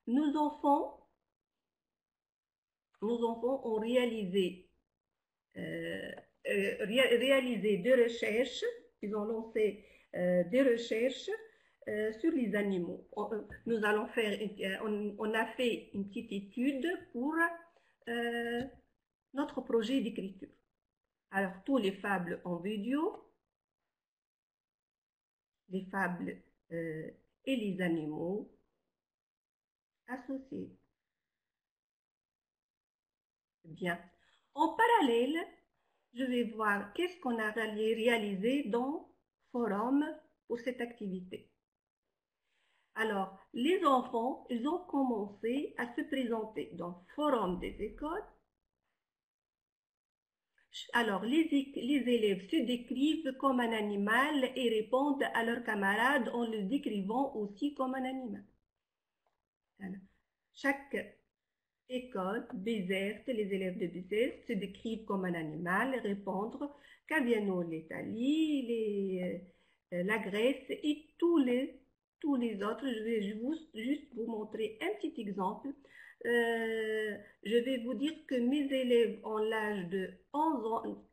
Speaker 3: nos enfants ont réalisé des recherches. Ils ont lancé des recherches sur les animaux. On a fait une petite étude pour notre projet d'écriture. Alors, tous les fables en vidéo, les fables et les animaux associés. Bien. En parallèle, je vais voir qu'est-ce qu'on a réalisé dans Forum pour cette activité. Alors, les enfants, ils ont commencé à se présenter dans Forum des écoles. Alors, les élèves se décrivent comme un animal et répondent à leurs camarades en le décrivant aussi comme un animal. Alors, chaque école, Bézerte, les élèves de Bézerte se décrivent comme un animal et répondent qu'Aviano, l'Italie, la Grèce et tous les autres. Je vais juste vous montrer un petit exemple. Je vais vous dire que mes élèves ont l'âge de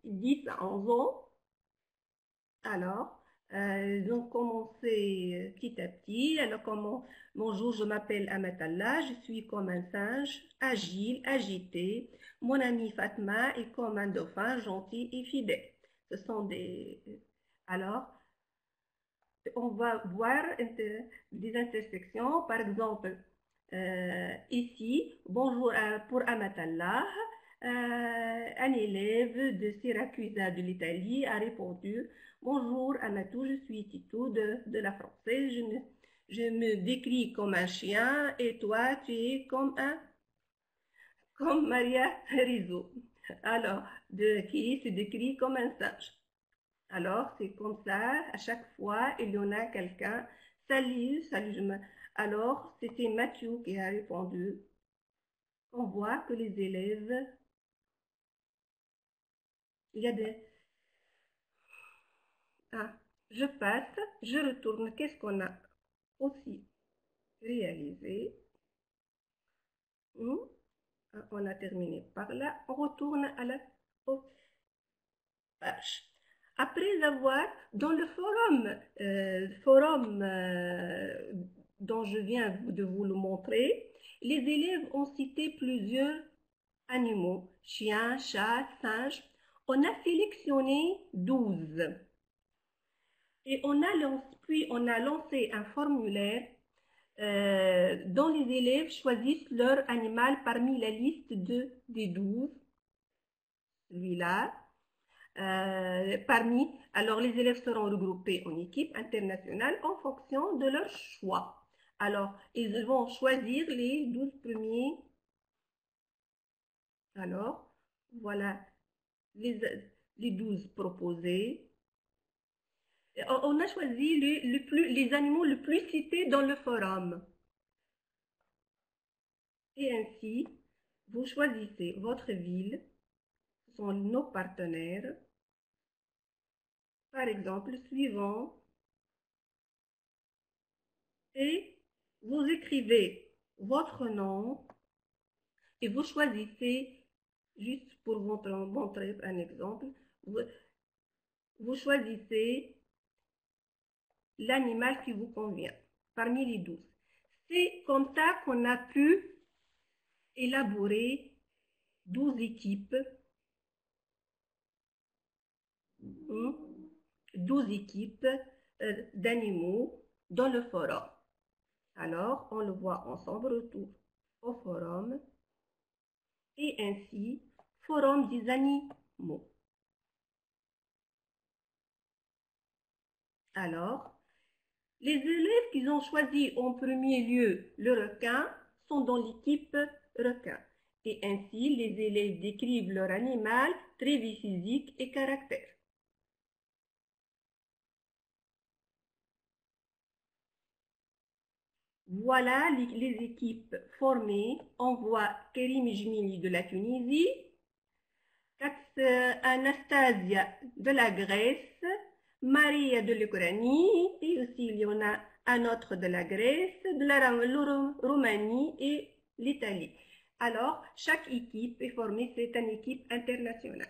Speaker 3: 10 à 11 ans. Alors, ils ont commencé petit à petit. Alors, bonjour, je m'appelle Amatallah, je suis comme un singe, agile, agité. Mon ami Fatma est comme un dauphin, gentil et fidèle. Ce sont Alors, on va voir des intersections. Par exemple, ici, bonjour pour Amatallah. Un élève de Siracusa de l'Italie a répondu « Bonjour Amatou, je suis Tito de la française. Je me décris comme un chien et toi, tu es comme Maria Rizzo. Alors, qui se décrit comme un singe. Alors, c'est comme ça, à chaque fois, il y en a quelqu'un. Salut, Alors, c'était Mathieu qui a répondu. On voit que les élèves, il y a des... je passe, je retourne. Qu'est-ce qu'on a aussi réalisé? On a terminé par là. On retourne à la page. Après avoir, dans le forum dont je viens de vous le montrer, les élèves ont cité plusieurs animaux, chiens, chats, singes. On a sélectionné 12. Et puis on a lancé un formulaire dont les élèves choisissent leur animal parmi la liste des 12. celui-là. Alors les élèves seront regroupés en équipes internationales en fonction de leur choix. Alors, ils vont choisir les 12 premiers. Alors, voilà les 12 proposés. On a choisi les animaux les plus cités dans le forum. Et ainsi, vous choisissez votre ville, ce sont nos partenaires. Par exemple, suivant, et vous écrivez votre nom et vous choisissez, juste pour vous montrer un exemple, vous choisissez l'animal qui vous convient parmi les 12. C'est comme ça qu'on a pu élaborer 12 équipes, 12 équipes d'animaux dans le forum. Alors, on le voit ensemble, retour au forum, et ainsi, forum des animaux. Alors, les élèves qui ont choisi en premier lieu le requin sont dans l'équipe requin. Et ainsi, les élèves décrivent leur animal, traits physiques et caractères. Voilà les équipes formées. On voit Kerim Jmili de la Tunisie, Anastasia de la Grèce, Maria de l'Ukraine, et aussi il y en a un autre de la Grèce, de la Roumanie et l'Italie. Alors, chaque équipe est formée, c'est une équipe internationale.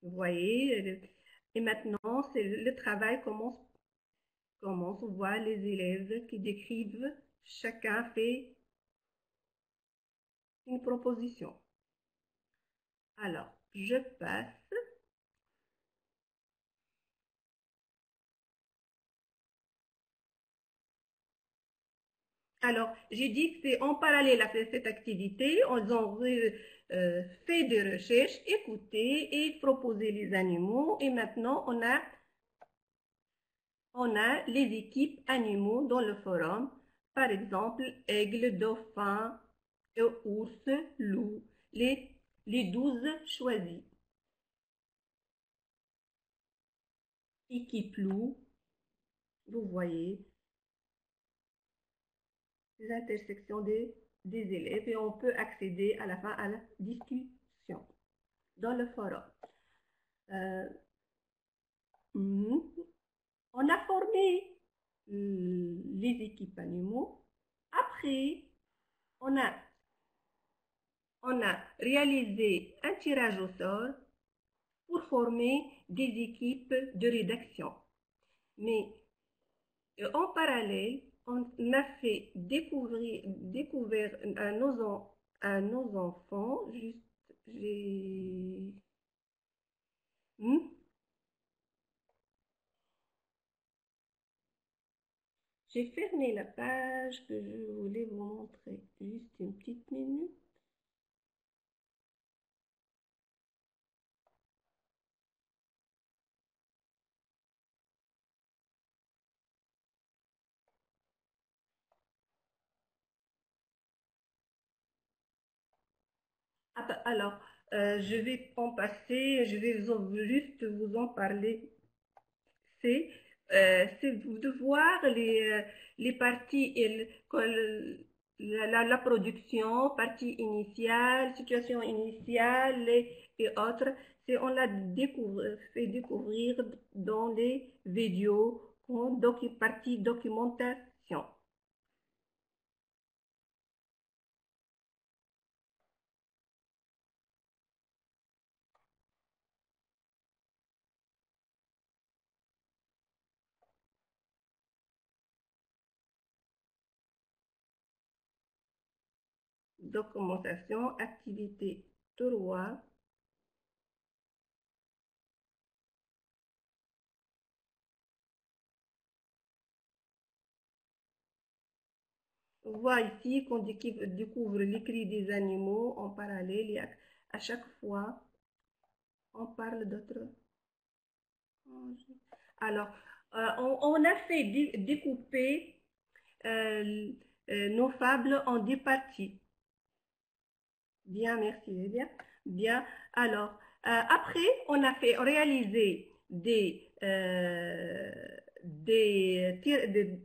Speaker 3: Vous voyez, et maintenant, le travail commence. On voit les élèves qui décrivent, chacun fait une proposition. Alors, je passe. Alors, j'ai dit que c'est en parallèle à cette activité, ils ont fait des recherches, écouté et proposé les animaux. Et maintenant, on a les équipes animaux dans le forum. Par exemple, aigle, dauphin, ours, loup. Les 12 choisis. Équipe loup, vous voyez les intersections des élèves et on peut accéder à la fin à la discussion dans le forum. On a formé les équipes animaux. Après, on a réalisé un tirage au sort pour former des équipes de rédaction. Mais en parallèle, on a fait découvert à nos enfants, juste j'ai fermé la page que je voulais vous montrer. Juste une petite minute. Alors, je vais en passer, je vais juste vous en parler. C'est de voir les parties, la production, partie initiale, situation initiale et autres. On l'a fait découvrir dans les vidéos, partie documentation. Documentation, activité 3. On voit ici qu'on découvre l'écrit des animaux en parallèle à chaque fois, on parle d'autres. Alors, on a fait découper nos fables en deux parties. Bien, merci. Bien. Bien. Alors, après, on a fait réaliser des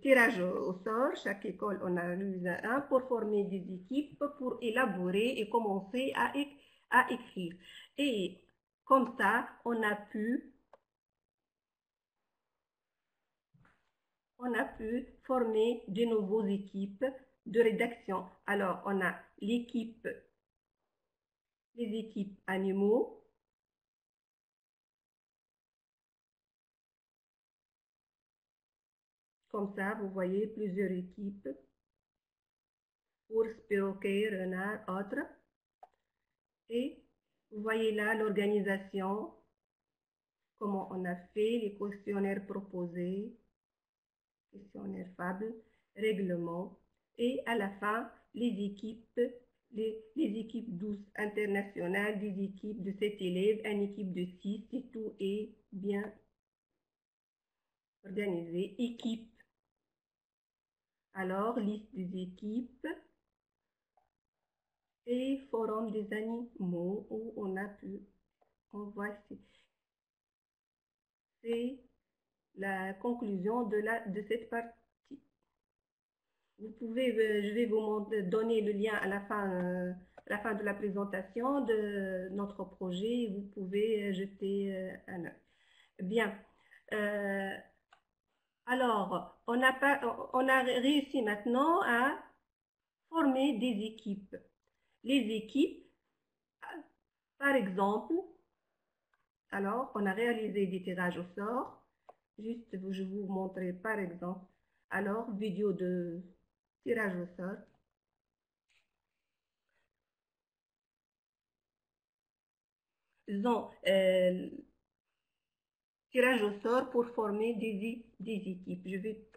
Speaker 3: tirages au sort. Chaque école, on a réalisé un pour former des équipes, pour élaborer et commencer à écrire. Et comme ça, on a pu former de nouvelles équipes de rédaction. Alors, on a les équipes animaux, comme ça, vous voyez plusieurs équipes, ours, perroquet, renard, autres. Et vous voyez là l'organisation, comment on a fait, les questionnaires proposés, questionnaire fable, règlement, et à la fin, les équipes 12 internationales, des équipes de 7 élèves, une équipe de 6, et tout est bien organisé. Équipe, alors liste des équipes et forum des animaux où on voit ici. C'est la conclusion de cette partie. Vous pouvez, je vais vous donner le lien à la fin de la présentation de notre projet. Vous pouvez jeter un œil. Bien. Alors, on a réussi maintenant à former des équipes. Les équipes, par exemple, alors, on a réalisé des tirages au sort. Juste, je vais vous montrer par exemple. Alors, vidéo de tirage au sort. Disons, tirage au sort pour former des équipes. Je vais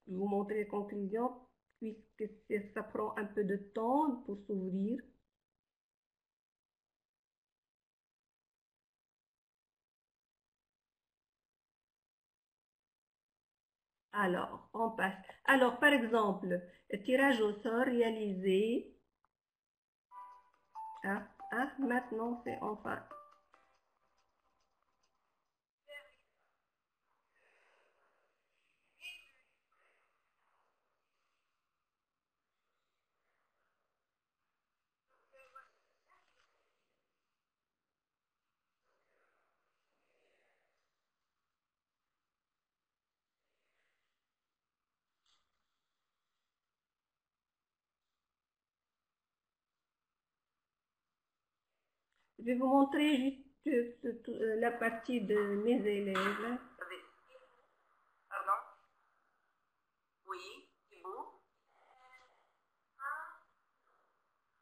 Speaker 3: vous montrer les conclusions puisque ça prend un peu de temps pour s'ouvrir. Alors, on passe. Alors, par exemple, tirage au sort réalisé. Maintenant, c'est enfin. Je vais vous montrer juste la partie de mes élèves.
Speaker 2: Pardon? Oui, Ibu.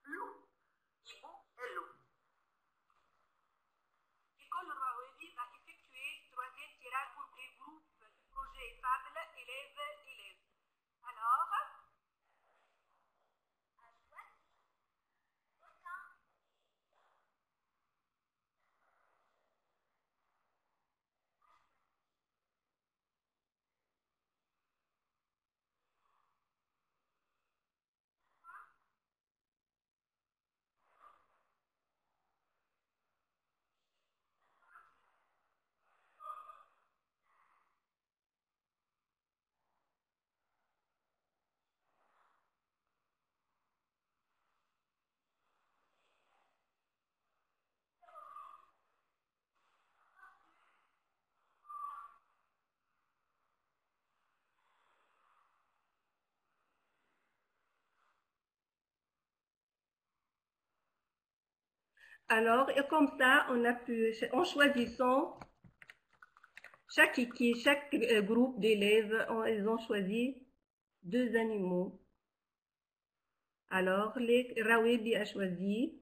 Speaker 2: Lou. Ibu et Lou. L'école Rawedi va effectuer ce troisième tirage pour les groupes de projet Fable élèves. Alors,
Speaker 3: et comme ça, en choisissant chaque équipe, chaque groupe d'élèves, ils ont choisi 2 animaux. Alors, Rawedi a choisi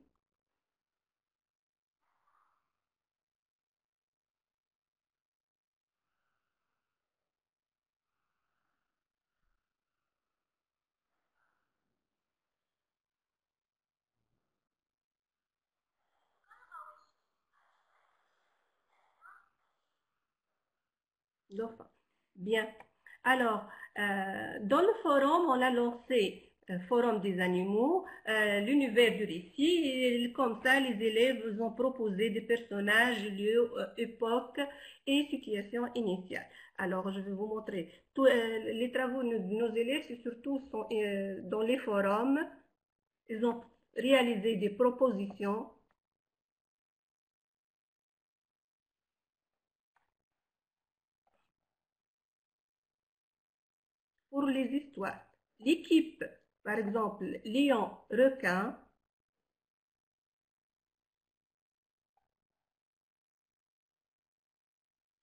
Speaker 3: Dauphin. Bien. Alors, dans le forum, on a lancé Forum des animaux, l'univers du récit, et comme ça, les élèves vous ont proposé des personnages, lieux, époques et situations initiales. Alors, je vais vous montrer. Les travaux de nos élèves, c'est surtout dans les forums. Ils ont réalisé des propositions. Pour les histoires. L'équipe, par exemple, lion-requin,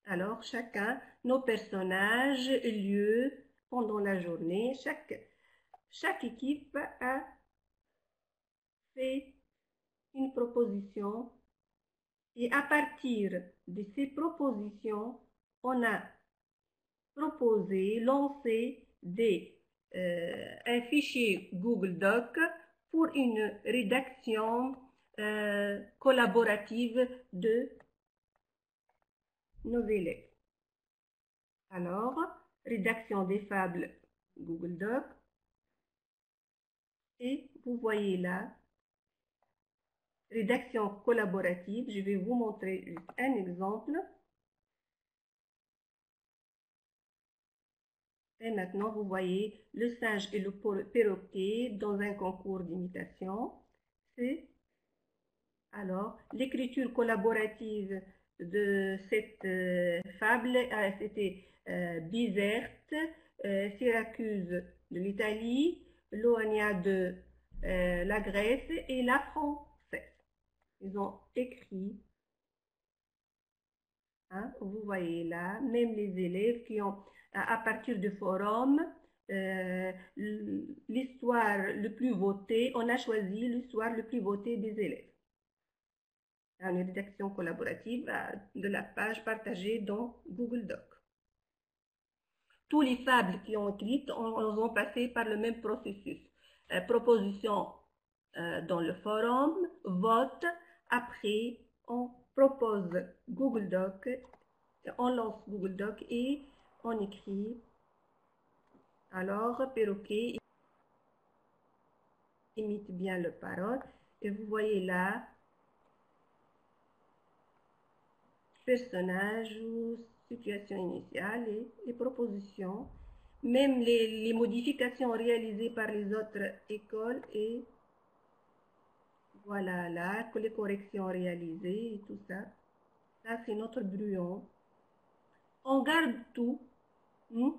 Speaker 3: alors chacun, nos personnages, lieux, pendant la journée, chaque équipe a fait une proposition et à partir de ces propositions, on a proposé, lancé un fichier Google Doc pour une rédaction collaborative de nos élèves. Alors, rédaction des fables Google Doc. Et vous voyez là, rédaction collaborative. Je vais vous montrer juste un exemple. Et maintenant, vous voyez le singe et le perroquet dans un concours d'imitation. C'est alors l'écriture collaborative de cette fable, c'était Bizerte, Syracuse de l'Italie, Loania de la Grèce et la française. Ils ont écrit, hein, vous voyez là, même les élèves qui ont, à partir du forum, l'histoire le plus votée, on a choisi l'histoire le plus votée des élèves. Une rédaction collaborative de la page partagée dans Google Doc. Tous les fables qui ont écrites ont passé par le même processus. Proposition dans le forum, vote, après on propose Google Doc, on lance Google Doc et on écrit. Alors, perroquet imite bien le parole et vous voyez là, personnages ou situation initiale et les propositions, même les modifications réalisées par les autres écoles et voilà là, que les corrections réalisées et tout ça. Ça c'est notre brouillon. On garde tout, on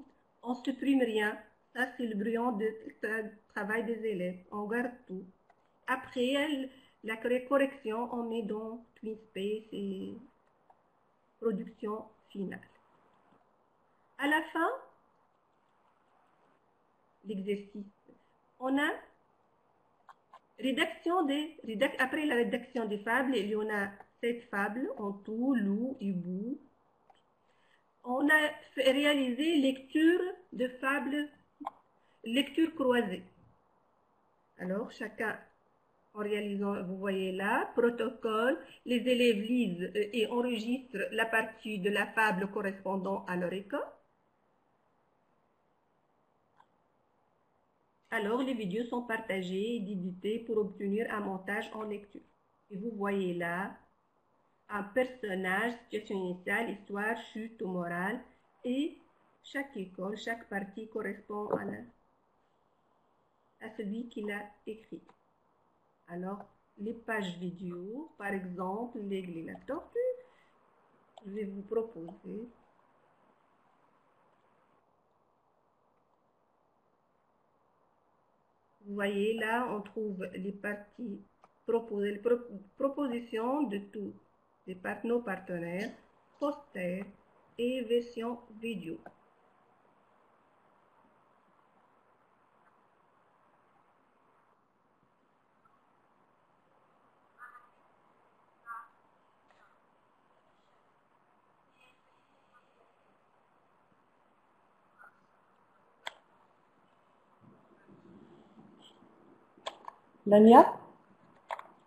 Speaker 3: ne supprime rien. Ça c'est le brouillon de travail des élèves. On garde tout. Après la correction, on met dans TwinSpace et production finale. À la fin, l'exercice, on a après la rédaction des fables, il y en a 7 fables en tout, loup, hibou. On a réalisé lecture de fables, lecture croisée. Alors, chacun en réalisant, vous voyez là, protocole, les élèves lisent et enregistrent la partie de la fable correspondant à leur école. Alors, les vidéos sont partagées et éditées pour obtenir un montage en lecture. Et vous voyez là un personnage, situation initiale, histoire, chute ou morale. Et chaque école, chaque partie correspond à celui qui l'a écrit. Alors, les pages vidéo, par exemple, l'aigle et la tortue, je vais vous proposer. Vous voyez là, on trouve les parties proposées, les propositions de tous nos partenaires, posters et version vidéo.
Speaker 1: Lenia?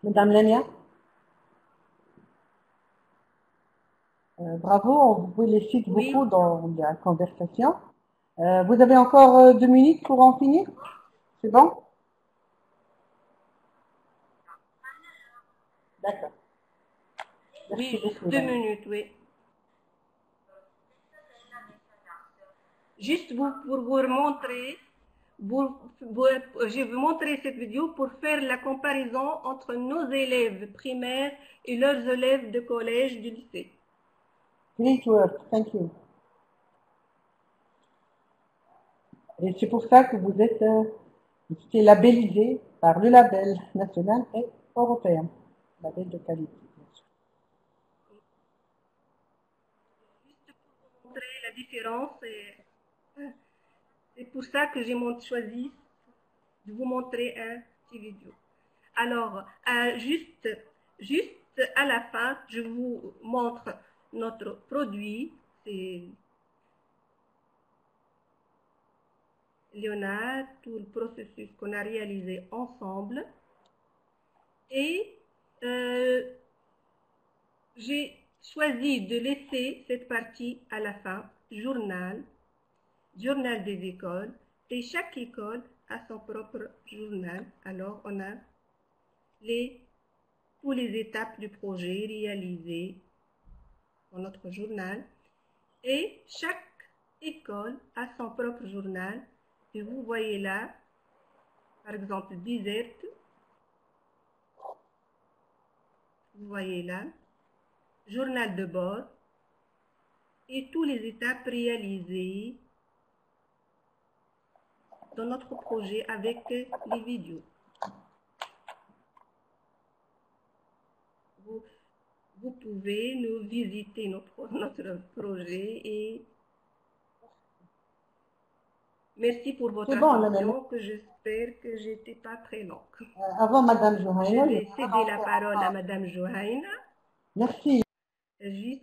Speaker 1: Madame Lenia? bravo, vous pouvez les citer
Speaker 3: Oui.
Speaker 1: beaucoup dans la conversation. Vous avez encore 2 minutes pour en finir? C'est bon? D'accord. Merci
Speaker 3: Oui,
Speaker 1: beaucoup.
Speaker 3: 2 minutes, oui. Juste pour vous montrer, je vais vous montrer cette vidéo pour faire la comparaison entre nos élèves primaires et leurs élèves de collège, du lycée.
Speaker 1: Great work, thank you. Et c'est pour ça que vous êtes labellisé par le label national et européen, label de qualité.
Speaker 3: Juste pour vous montrer la différence, c'est pour ça que j'ai choisi de vous montrer un petit vidéo. Alors, juste à la fin, je vous montre notre produit. C'est Léonard, tout le processus qu'on a réalisé ensemble. Et j'ai choisi de laisser cette partie à la fin, journal des écoles. Et chaque école a son propre journal. Alors, on a toutes les étapes du projet réalisées dans notre journal. Et chaque école a son propre journal. Et vous voyez là, par exemple, Desert. Vous voyez là, journal de bord. Et toutes les étapes réalisées dans notre projet avec les vidéos. Vous pouvez nous visiter notre projet et merci pour votre attention, que j'espère que j'étais pas très longue.
Speaker 1: Avant Madame
Speaker 3: Je
Speaker 1: Johaina,
Speaker 3: vais céder la parole à Madame Johaina.
Speaker 1: Merci.
Speaker 3: Juste